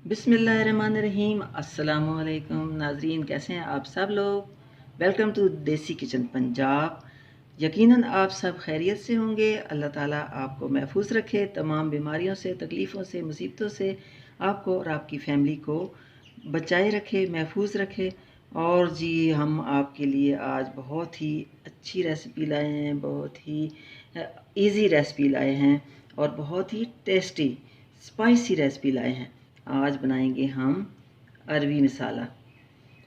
बिस्मिल्लाहिर्रहमानिर्रहीम। अस्सलामुअलैकुम नाजरीन, कैसे हैं आप सब लोग। वेलकम टू देसी किचन पंजाब। यकीनन आप सब खैरियत से होंगे। अल्लाह ताला आपको महफूज रखे तमाम बीमारियों से, तकलीफ़ों से, मुसीबतों से। आपको और आपकी फ़ैमिली को बचाए रखे, महफूज रखे। और जी, हम आपके लिए आज बहुत ही अच्छी रेसिपी लाए हैं, बहुत ही इजी रेसिपी लाए हैं और बहुत ही टेस्टी स्पाइसी रेसिपी लाए हैं। आज बनाएंगे हम अरवी मसाला।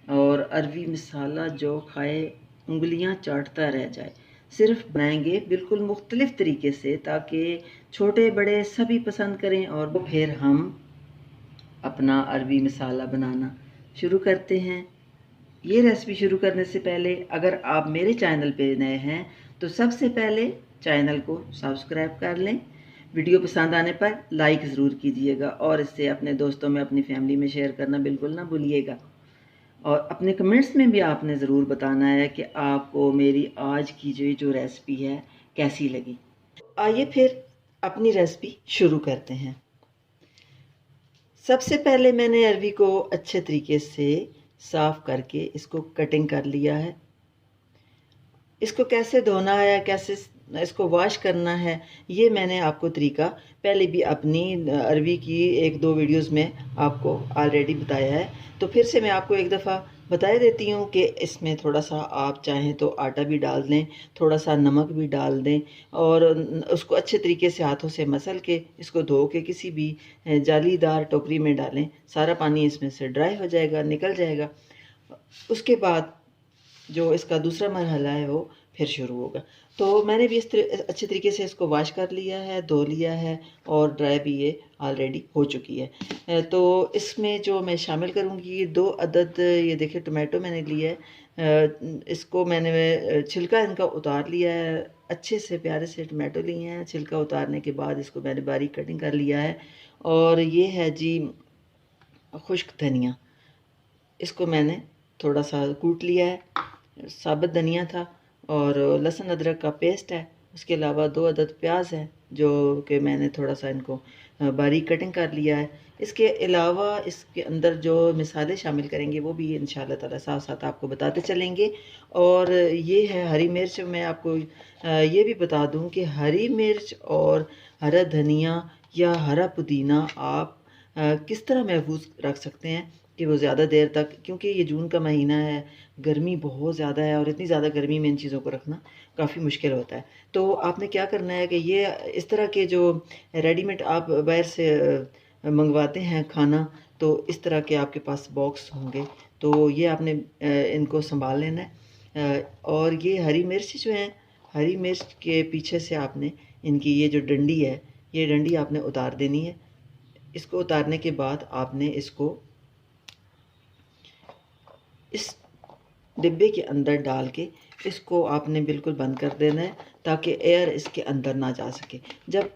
और अरवी मसाला जो खाए उंगलियां चाटता रह जाए। सिर्फ बनाएंगे बिल्कुल मुख्तलिफ तरीके से ताकि छोटे बड़े सभी पसंद करें। और फिर हम अपना अरवी मसाला बनाना शुरू करते हैं। ये रेसिपी शुरू करने से पहले अगर आप मेरे चैनल पे नए हैं तो सबसे पहले चैनल को सब्सक्राइब कर लें। वीडियो पसंद आने पर लाइक ज़रूर कीजिएगा और इससे अपने दोस्तों में, अपनी फैमिली में शेयर करना बिल्कुल ना भूलिएगा। और अपने कमेंट्स में भी आपने ज़रूर बताना है कि आपको मेरी आज की जो रेसिपी है कैसी लगी। आइए फिर अपनी रेसिपी शुरू करते हैं। सबसे पहले मैंने अरवी को अच्छे तरीके से साफ़ करके इसको कटिंग कर लिया है। इसको कैसे धोना है, कैसे इसको वॉश करना है, ये मैंने आपको तरीका पहले भी अपनी अरवी की एक दो वीडियोस में आपको ऑलरेडी बताया है। तो फिर से मैं आपको एक दफ़ा बता देती हूँ कि इसमें थोड़ा सा आप चाहें तो आटा भी डाल दें, थोड़ा सा नमक भी डाल दें और उसको अच्छे तरीके से हाथों से मसल के इसको धो के किसी भी जालीदार टोकरी में डालें। सारा पानी इसमें से ड्राई हो जाएगा, निकल जाएगा। उसके बाद जो इसका दूसरा मरहला है वो फिर शुरू होगा। तो मैंने भी अच्छे तरीके से इसको वॉश कर लिया है, धो लिया है और ड्राई भी ये ऑलरेडी हो चुकी है। तो इसमें जो मैं शामिल करूँगी 2 अदद, ये देखिए टोमेटो मैंने लिया है। इसको मैंने छिलका इनका उतार लिया है। अच्छे से प्यारे से टोमेटो लिए हैं। छिलका उतारने के बाद इसको मैंने बारीक कटिंग कर लिया है। और ये है जी खुश्क धनिया, इसको मैंने थोड़ा सा कूट लिया है। साबुत धनिया था और लहसुन अदरक का पेस्ट है। उसके अलावा 2 अदद प्याज है जो कि मैंने थोड़ा सा इनको बारीक कटिंग कर लिया है। इसके अलावा इसके अंदर जो मसाले शामिल करेंगे वो भी इंशाल्लाह ताला साथ साथ आपको बताते चलेंगे। और ये है हरी मिर्च। मैं आपको ये भी बता दूं कि हरी मिर्च और हरा धनिया या हरा पुदीना आप किस तरह महफूज रख सकते हैं कि वो ज़्यादा देर तक, क्योंकि ये जून का महीना है, गर्मी बहुत ज़्यादा है और इतनी ज़्यादा गर्मी में इन चीज़ों को रखना काफ़ी मुश्किल होता है। तो आपने क्या करना है कि ये इस तरह के जो रेडीमेड आप बाहर से मंगवाते हैं खाना, तो इस तरह के आपके पास बॉक्स होंगे, तो ये आपने इनको संभाल लेना है। और ये हरी मिर्च जो है, हरी मिर्च के पीछे से आपने इनकी ये जो डंडी है, ये डंडी आपने उतार देनी है। इसको उतारने के बाद आपने इसको इस डिब्बे के अंदर डाल के इसको आपने बिल्कुल बंद कर देना है ताकि एयर इसके अंदर ना जा सके। जब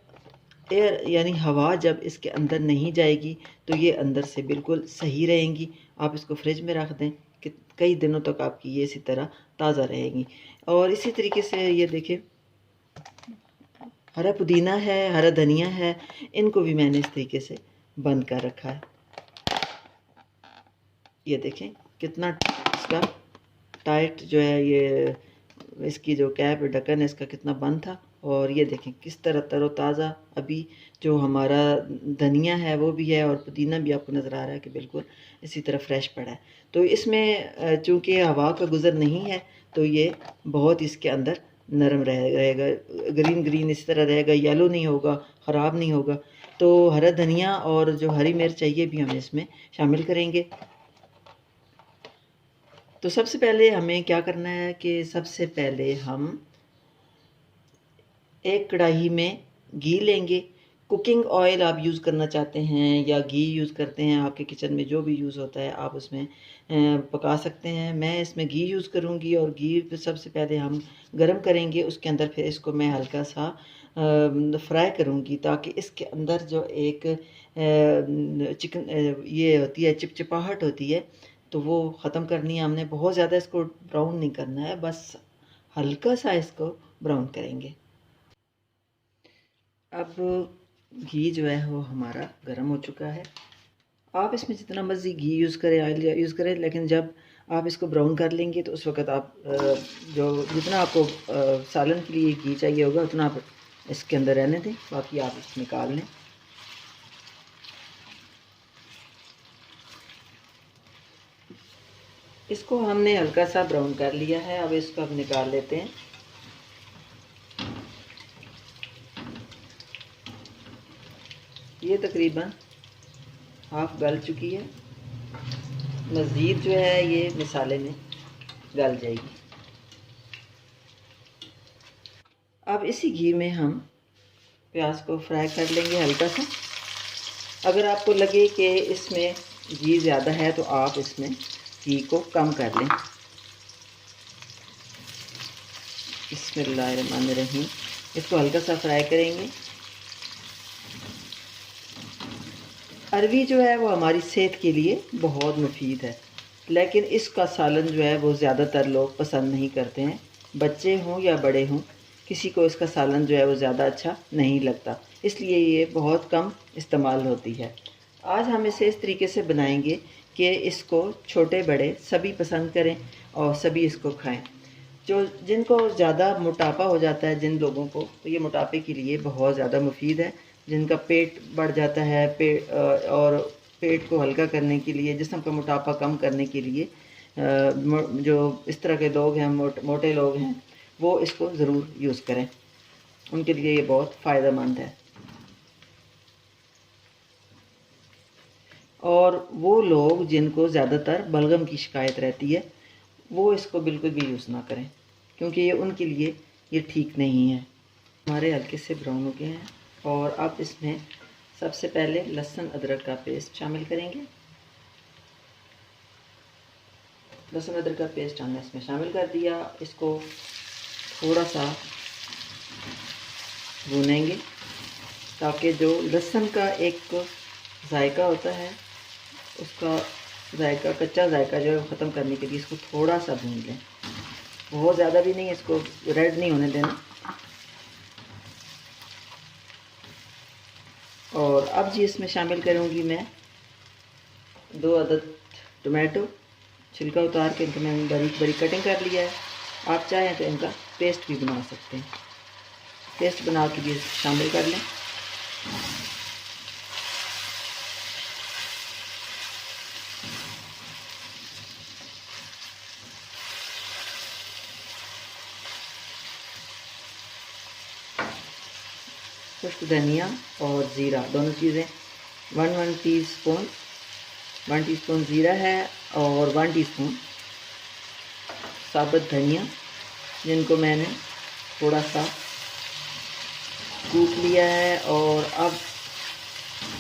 एयर यानी हवा जब इसके अंदर नहीं जाएगी तो ये अंदर से बिल्कुल सही रहेंगी। आप इसको फ्रिज में रख दें कि कई दिनों तक आपकी ये इसी तरह ताज़ा रहेंगी। और इसी तरीके से ये देखें, हरा पुदीना है, हरा धनिया है, इनको भी मैंने इस तरीके से बंद कर रखा है। ये देखें कितना इसका टाइट जो है, ये इसकी जो कैप ढक्कन है इसका कितना बंद था। और ये देखें किस तरह तरोताज़ा अभी जो हमारा धनिया है वो भी है और पुदीना भी आपको नज़र आ रहा है कि बिल्कुल इसी तरह फ्रेश पड़ा है। तो इसमें चूँकि हवा का गुज़र नहीं है तो ये बहुत इसके अंदर नरम रहेगा, ग्रीन ग्रीन इस तरह रहेगा, येलो नहीं होगा, ख़राब नहीं होगा। तो हरा धनिया और जो हरी मिर्च है ये भी हम इसमें शामिल करेंगे। तो सबसे पहले हमें क्या करना है कि सबसे पहले हम एक कढ़ाई में घी लेंगे। कुकिंग ऑयल आप यूज़ करना चाहते हैं या घी यूज़ करते हैं, आपके किचन में जो भी यूज़ होता है आप उसमें पका सकते हैं। मैं इसमें घी यूज़ करूँगी और घी सबसे पहले हम गरम करेंगे। उसके अंदर फिर इसको मैं हल्का सा फ्राई करूँगी ताकि इसके अंदर जो एक चिकन ये होती है, चिपचिपाहट होती है, तो वो ख़त्म करनी है हमने। बहुत ज़्यादा इसको ब्राउन नहीं करना है, बस हल्का सा इसको ब्राउन करेंगे। अब घी जो है वो हमारा गर्म हो चुका है आप इसमें जितना मर्ज़ी घी यूज़ करें, ऑयल यूज़ करें, लेकिन जब आप इसको ब्राउन कर लेंगे तो उस वक़्त आप जो जितना आपको सालन के लिए घी चाहिए होगा उतना आप इसके अंदर रहने दें, बाकी आप इसमें निकाल लें। इसको हमने हल्का सा ब्राउन कर लिया है, अब इसको हम निकाल लेते हैं। ये तकरीबन हाफ गल चुकी है, मज़ीद जो है ये मसाले में गल जाएगी। अब इसी घी में हम प्याज को फ्राई कर लेंगे हल्का सा। अगर आपको लगे कि इसमें घी ज़्यादा है तो आप इसमें घी को कम कर लें। बिस्मिल्लाहिर्रहमानिर्रहीम। इसको हल्का सा फ्राई करेंगे। अरवी जो है वो हमारी सेहत के लिए बहुत मुफीद है, लेकिन इसका सालन जो है वो ज़्यादातर लोग पसंद नहीं करते हैं। बच्चे हों या बड़े हों, किसी को इसका सालन जो है वो ज़्यादा अच्छा नहीं लगता, इसलिए ये बहुत कम इस्तेमाल होती है। आज हम इसे इस तरीके से बनाएंगे कि इसको छोटे बड़े सभी पसंद करें और सभी इसको खाएं। जो जिनको ज़्यादा मोटापा हो जाता है, जिन लोगों को, तो ये मोटापे के लिए बहुत ज़्यादा मुफीद है। जिनका पेट बढ़ जाता है, और पेट को हल्का करने के लिए, जिस्म का मोटापा कम करने के लिए, जो इस तरह के लोग हैं, मोटे लोग हैं, वो इसको ज़रूर यूज़ करें, उनके लिए ये बहुत फ़ायदेमंद है। और वो लोग जिनको ज़्यादातर बलगम की शिकायत रहती है, वो इसको बिल्कुल भी यूज़ ना करें, क्योंकि ये उनके लिए ये ठीक नहीं है। हमारे हल्के से ब्राउन हो गए हैं और अब इसमें सबसे पहले लहसुन अदरक का पेस्ट शामिल करेंगे। लहसुन अदरक का पेस्ट हमने इसमें शामिल कर दिया। इसको थोड़ा सा भूनेंगे ताकि जो लहसुन का एक जायका होता है, उसका जायका, कच्चा जायका जो है ख़त्म करने के लिए इसको थोड़ा सा भून लें। बहुत ज़्यादा भी नहीं, इसको रेड नहीं होने देना। और अब जी इसमें शामिल करूँगी मैं 2 अदद टमाटो। छिलका उतार के इनको मैंने बारीक बारीक कटिंग कर लिया है। आप चाहें तो इनका पेस्ट भी बना सकते हैं। पेस्ट बना के भी शामिल कर लें। खुश्क धनिया और ज़ीरा दोनों चीज़ें 1 टीस्पून ज़ीरा है और 1 टीस्पून साबुत धनिया, जिनको मैंने थोड़ा सा कूट लिया है। और अब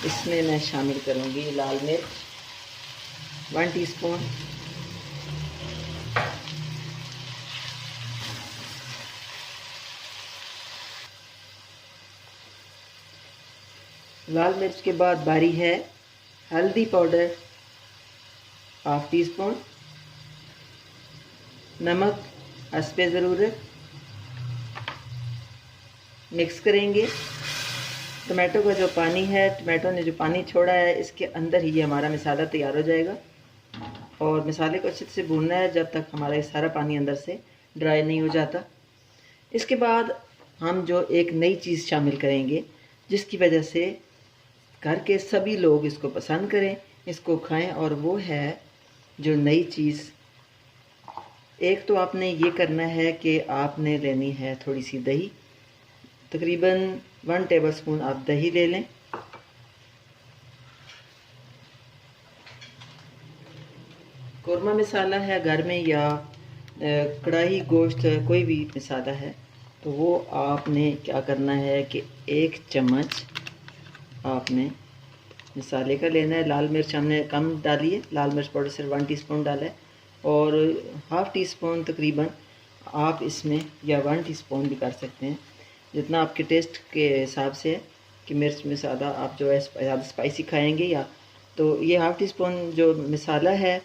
इसमें मैं शामिल करूँगी लाल मिर्च 1 टीस्पून, लाल मिर्च के बाद बारी है हल्दी पाउडर 1/2 टीस्पून, नमक हस्बे ज़रूरत। मिक्स करेंगे। टमाटो का जो पानी है, टमाटो ने जो पानी छोड़ा है, इसके अंदर ही हमारा मसाला तैयार हो जाएगा। और मसाले को अच्छे से भूनना है जब तक हमारा ये सारा पानी अंदर से ड्राई नहीं हो जाता। इसके बाद हम जो एक नई चीज़ शामिल करेंगे, जिसकी वजह से घर के सभी लोग इसको पसंद करें, इसको खाएं, और वो है जो नई चीज़। एक तो आपने ये करना है कि आपने लेनी है थोड़ी सी दही, तकरीबन 1 टेबलस्पून आप दही ले लें। कौरमा मसाला है घर में, या कढ़ाई गोश्त, कोई भी मसाला है, तो वो आपने क्या करना है कि 1 चम्मच आपने मसाले का लेना है। लाल मिर्च हमने कम डाली है, लाल मिर्च पाउडर सिर्फ 1 टीस्पून डाला है। और 1/2 टीस्पून तकरीबन आप इसमें, या 1 टीस्पून भी कर सकते हैं, जितना आपके टेस्ट के हिसाब से है कि मिर्च में ज़्यादा आप जो है ज़्यादा स्पाइसी खाएंगे या, तो ये 1/2 टीस्पून जो मसाला है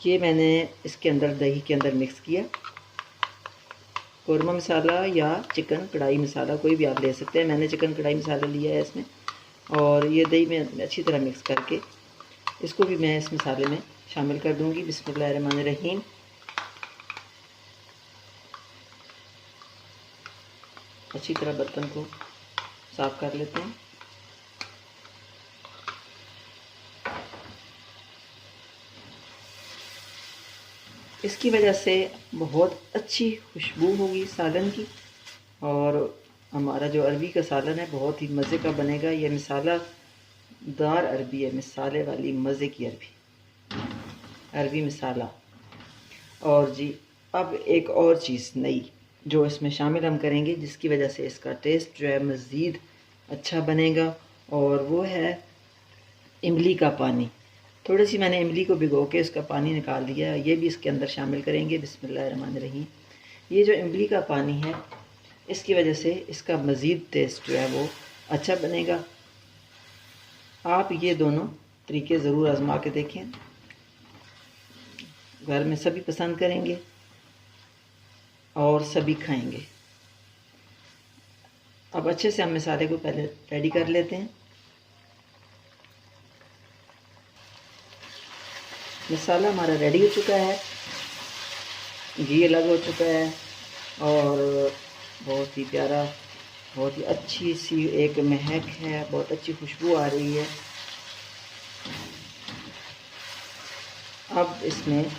ये मैंने इसके अंदर, दही के अंदर मिक्स किया। कौरमा मसाला या चिकन कढ़ाई मसाला कोई भी आप ले सकते हैं, मैंने चिकन कढ़ाई मसाला लिया है इसमें। और ये दही में अच्छी तरह मिक्स करके इसको भी मैं इस मसाले में शामिल कर दूंगी। बिस्मिल्लाहिर्रहमानिर्रहीम। अच्छी तरह बर्तन को साफ कर लेते हैं। इसकी वजह से बहुत अच्छी खुशबू होगी सालन की, और हमारा जो अरबी का सालन है बहुत ही मज़े का बनेगा। ये मसालादार अरबी है, मिसाले वाली मज़े की अरबी मसाला। और जी अब एक और चीज़ नई जो इसमें शामिल हम करेंगे, जिसकी वजह से इसका टेस्ट जो है मज़ीद अच्छा बनेगा, और वो है इमली का पानी। थोड़ी सी मैंने इमली को भिगो के इसका पानी निकाल दिया, ये भी इसके अंदर शामिल करेंगे। बिस्मिल्लाहिर्रहमानिर्रहीम। ये जो इमली का पानी है, इसकी वजह से इसका मज़ीद टेस्ट जो है वो अच्छा बनेगा। आप ये दोनों तरीके ज़रूर आजमा के देखें, घर में सभी पसंद करेंगे और सभी खाएंगे। अब अच्छे से हम मसाले को पहले रेडी कर लेते हैं। मसाला हमारा रेडी हो चुका है, घी अलग हो चुका है, और बहुत ही प्यारा, बहुत ही अच्छी सी एक महक है, बहुत अच्छी खुशबू आ रही है। अब इसमें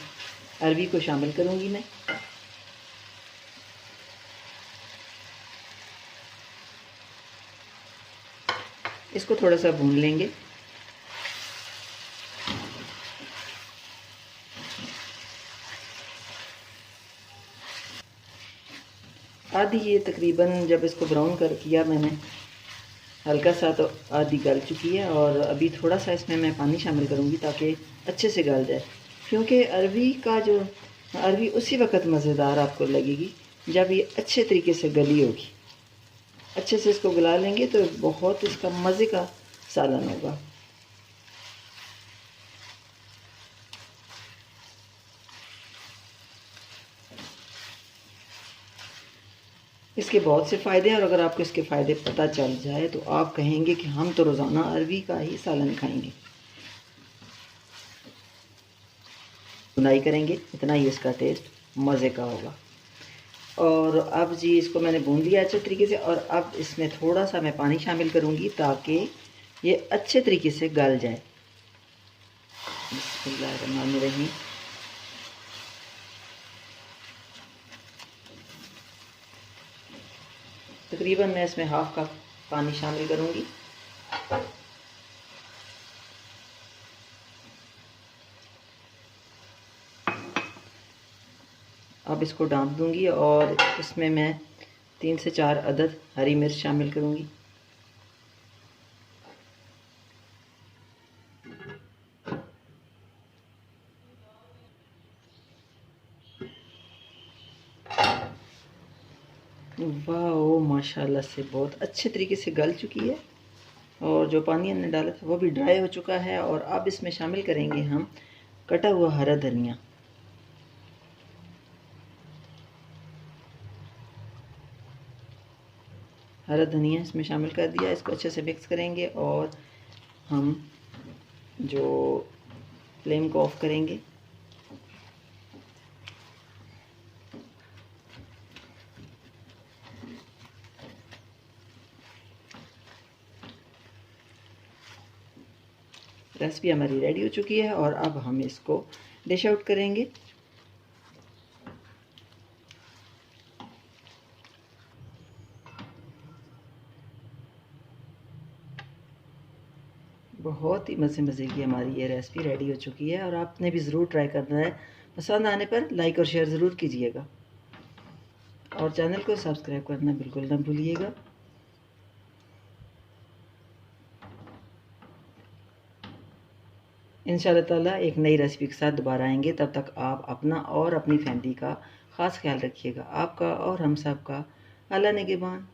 अरबी को शामिल करूंगी मैं। इसको थोड़ा सा भून लेंगे। आधी ये तकरीबन जब इसको ब्राउन कर किया मैंने हल्का सा, तो आधी गल चुकी है, और अभी थोड़ा सा इसमें मैं पानी शामिल करूँगी ताकि अच्छे से गल जाए। क्योंकि अरबी उसी वक्त मज़ेदार आपको लगेगी जब ये अच्छे तरीके से गली होगी। अच्छे से इसको गला लेंगे तो बहुत इसका मज़े का सालन होगा। इसके बहुत से फ़ायदे हैं, और अगर आपको इसके फ़ायदे पता चल जाए तो आप कहेंगे कि हम तो रोज़ाना अरबी का ही सालन खाएंगे। बुनाई करेंगे इतना ही इसका टेस्ट मज़े का होगा। और अब जी इसको मैंने भून लिया अच्छे तरीके से, और अब इसमें थोड़ा सा मैं पानी शामिल करूँगी ताकि ये अच्छे तरीके से गल जाए। बिस्मिल्लाहिर्रहमानिर्रहीम। तकरीबन मैं इसमें हाफ कप पानी शामिल करूँगी। अब इसको ढाँप दूँगी, और इसमें मैं 3 से 4 अदद हरी मिर्च शामिल करूँगी। वाह माशाल्लाह से बहुत अच्छे तरीके से गल चुकी है, और जो पानी हमने डाला था वो भी ड्राई हो चुका है। और अब इसमें शामिल करेंगे हम कटा हुआ हरा धनिया। हरा धनिया इसमें शामिल कर दिया, इसको अच्छे से मिक्स करेंगे, और हम जो फ्लेम को ऑफ करेंगे। रेसिपी हमारी रेडी हो चुकी है, और अब हम इसको डिश आउट करेंगे। बहुत ही मज़े की हमारी ये रेसिपी रेडी हो चुकी है, और आपने भी ज़रूर ट्राई करना है। पसंद आने पर लाइक और शेयर ज़रूर कीजिएगा, और चैनल को सब्सक्राइब करना बिल्कुल ना भूलिएगा। इंशाल्लाह ताला एक नई रेसिपी के साथ दोबारा आएंगे। तब तक आप अपना और अपनी फैमिली का ख़ास ख्याल रखिएगा। आपका और हम सब का अल्लाह निगहबान।